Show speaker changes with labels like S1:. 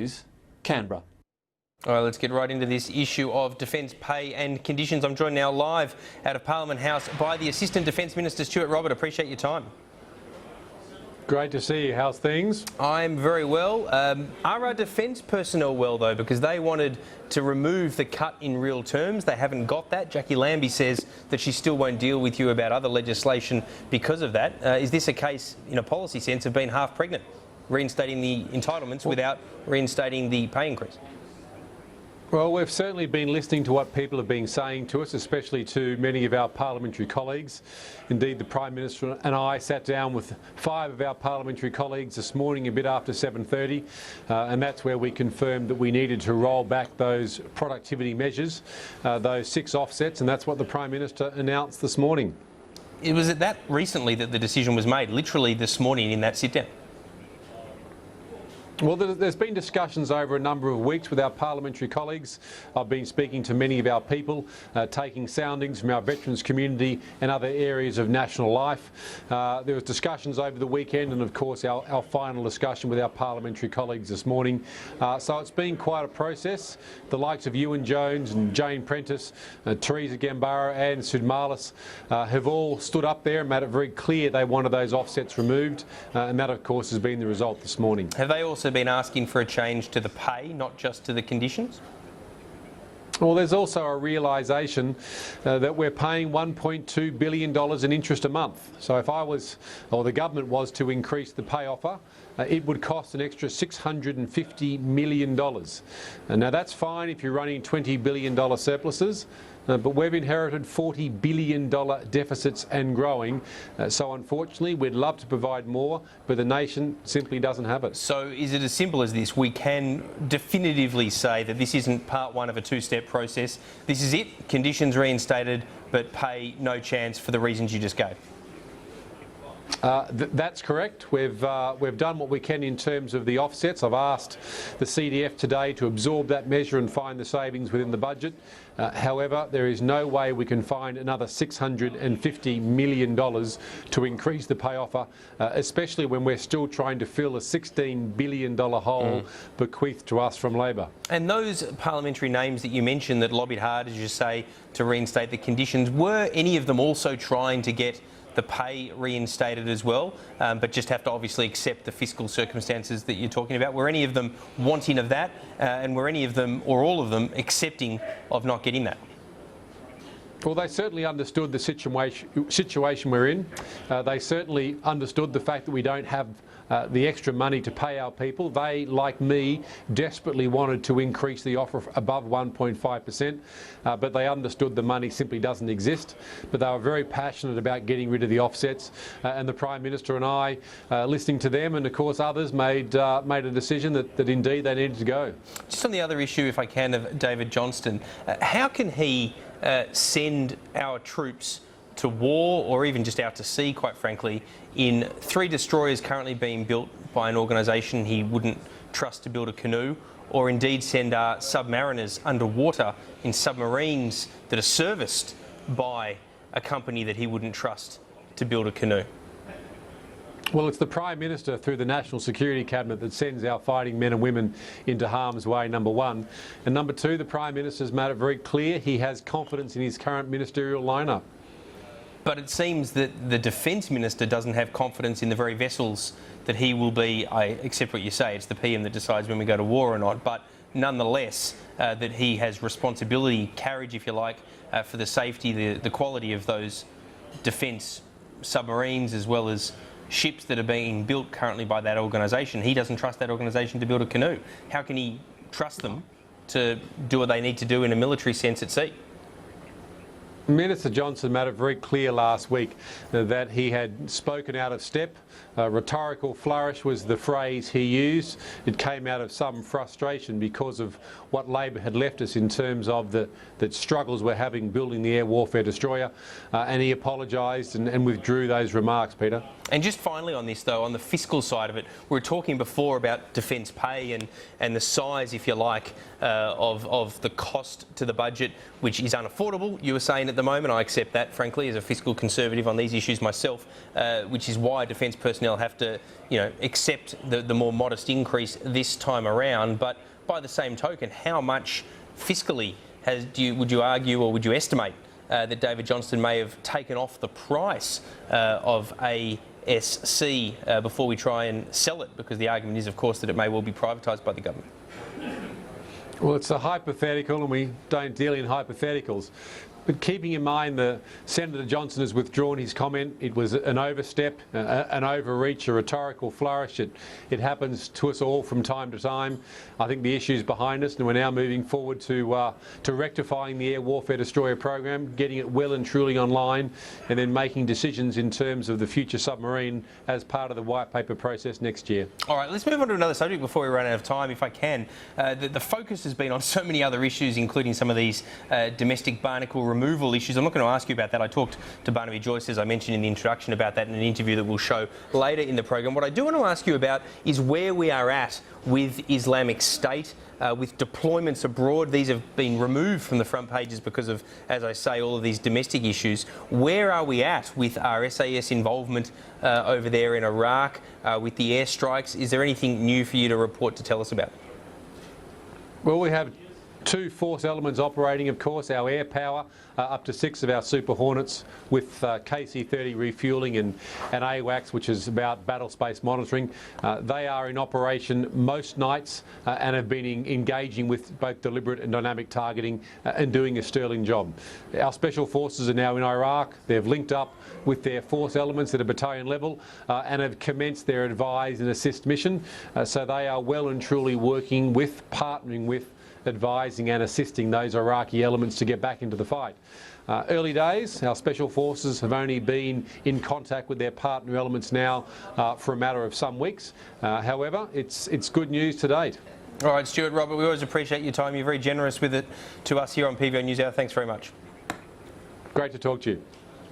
S1: is Canberra.
S2: All right, let's get right into this issue of defence pay and conditions. I'm joined now live out of Parliament House by the Assistant Defence Minister, Stuart Robert. Appreciate your time.
S3: Great to see you. How's things?
S2: I'm very well. Are our defence personnel well, though? Because they wanted to remove the cut in real terms. They haven't got that. Jackie Lambie says that she still won't deal with you about other legislation because of that. Is this a case, in a policy sense, of being half pregnant, reinstating the entitlements without reinstating the pay increase?
S3: Well, we've certainly been listening to what people have been saying to us, especially to many of our parliamentary colleagues. Indeed, the Prime Minister and I sat down with 5 of our parliamentary colleagues this morning a bit after 7:30, and that's where we confirmed that we needed to roll back those productivity measures, those 6 offsets, and that's what the Prime Minister announced this morning.
S2: It was at that recently that the decision was made, literally this morning in that sit-down.
S3: Well, there's been discussions over a number of weeks with our parliamentary colleagues. I've been speaking to many of our people, taking soundings from our veterans community and other areas of national life. There was discussions over the weekend and, of course, our final discussion with our parliamentary colleagues this morning. So it's been quite a process. The likes of Ewan Jones and Jane Prentice, Theresa Gambara and Sud Marlis have all stood up there and made it very clear they wanted those offsets removed, and that, of course, has been the result this morning.
S2: Have they also been asking for a change to the pay, not just to the conditions?
S3: Well, there's also a realisation that we're paying $1.2 billion in interest a month. So if I was, or the government was to increase the pay offer, it would cost an extra $650 million. Now that's fine if you're running $20 billion surpluses, but we've inherited $40 billion deficits and growing. So unfortunately, we'd love to provide more, but the nation simply doesn't have it.
S2: So is it as simple as this? We can definitively say that this isn't part 1 of a 2-step process. This is it, conditions reinstated, but pay no chance for the reasons you just gave.
S3: That's correct. We've done what we can in terms of the offsets. I've asked the CDF today to absorb that measure and find the savings within the budget. However, there is no way we can find another $650 million to increase the pay offer, especially when we're still trying to fill a $16 billion hole bequeathed to us from Labor.
S2: And those parliamentary names that you mentioned that lobbied hard, as you say, to reinstate the conditions, were any of them also trying to get the pay reinstated as well, but just have to obviously accept the fiscal circumstances that you're talking about? Were any of them wanting of that, and were any of them, or all of them, accepting of not getting that?
S3: Well, they certainly understood the situation we're in. They certainly understood the fact that we don't have the extra money to pay our people. They, like me, desperately wanted to increase the offer above 1.5%, but they understood the money simply doesn't exist. But they were very passionate about getting rid of the offsets, and the Prime Minister and I, listening to them and of course others, made a decision that indeed they needed to go.
S2: Just on the other issue, if I can, of David Johnston, how can he send our troops to war, or even just out to sea, quite frankly, in 3 destroyers currently being built by an organisation he wouldn't trust to build a canoe, or indeed send our submariners underwater in submarines that are serviced by a company that he wouldn't trust to build a canoe?
S3: Well, it's the Prime Minister through the National Security Cabinet that sends our fighting men and women into harm's way, number 1. And number 2, the Prime Minister's made it very clear he has confidence in his current ministerial lineup.
S2: But it seems that the Defence Minister doesn't have confidence in the very vessels that he will be. I accept what you say, it's the PM that decides when we go to war or not, but nonetheless that he has responsibility, carriage if you like, for the safety, the quality of those defence submarines as well as ships that are being built currently by that organisation. He doesn't trust that organisation to build a canoe. How can he trust them to do what they need to do in a military sense at sea?
S3: Minister Johnson made it very clear last week that he had spoken out of step. Rhetorical flourish was the phrase he used. It came out of some frustration because of what Labor had left us in terms of the struggles we're having building the air warfare destroyer, and he apologised and withdrew those remarks, Peter.
S2: And just finally on this, though, on the fiscal side of it, we were talking before about defence pay and the size, if you like, of the cost to the budget, which is unaffordable. You were saying at the moment, I accept that, frankly, as a fiscal conservative on these issues myself, which is why defence personnel have to, accept the more modest increase this time around. But by the same token, how much fiscally would you argue or would you estimate that David Johnston may have taken off the price of ASC before we try and sell it? Because the argument is, of course, that it may well be privatised by the government.
S3: Well, it's a hypothetical and we don't deal in hypotheticals. But keeping in mind that Senator Johnston has withdrawn his comment, it was an overstep, an overreach, a rhetorical flourish. It happens to us all from time to time. I think the issue's behind us and we're now moving forward to rectifying the Air Warfare Destroyer program, getting it well and truly online, and then making decisions in terms of the future submarine as part of the white paper process next year. All
S2: right, let's move on to another subject before we run out of time, if I can. The focus has been on so many other issues, including some of these domestic barnacle removal issues. I'm not going to ask you about that. I talked to Barnaby Joyce, as I mentioned in the introduction, about that in an interview that we'll show later in the program. What I do want to ask you about is where we are at with Islamic State, with deployments abroad. These have been removed from the front pages because of, as I say, all of these domestic issues. Where are we at with our SAS involvement over there in Iraq, with the airstrikes? Is there anything new for you to report to tell us about?
S3: Well, we have two force elements operating, of course, our air power, up to 6 of our Super Hornets with KC-30 refuelling and AWACS, which is about battle space monitoring. They are in operation most nights and have been engaging with both deliberate and dynamic targeting and doing a sterling job. Our special forces are now in Iraq. They've linked up with their force elements at a battalion level and have commenced their advise and assist mission. So they are well and truly working with, partnering with, advising and assisting those Iraqi elements to get back into the fight. Early days, our special forces have only been in contact with their partner elements now for a matter of some weeks. However, it's good news to date.
S2: All right, Stuart Robert, we always appreciate your time. You're very generous with it to us here on PVO NewsHour. Thanks very much.
S3: Great to talk to you.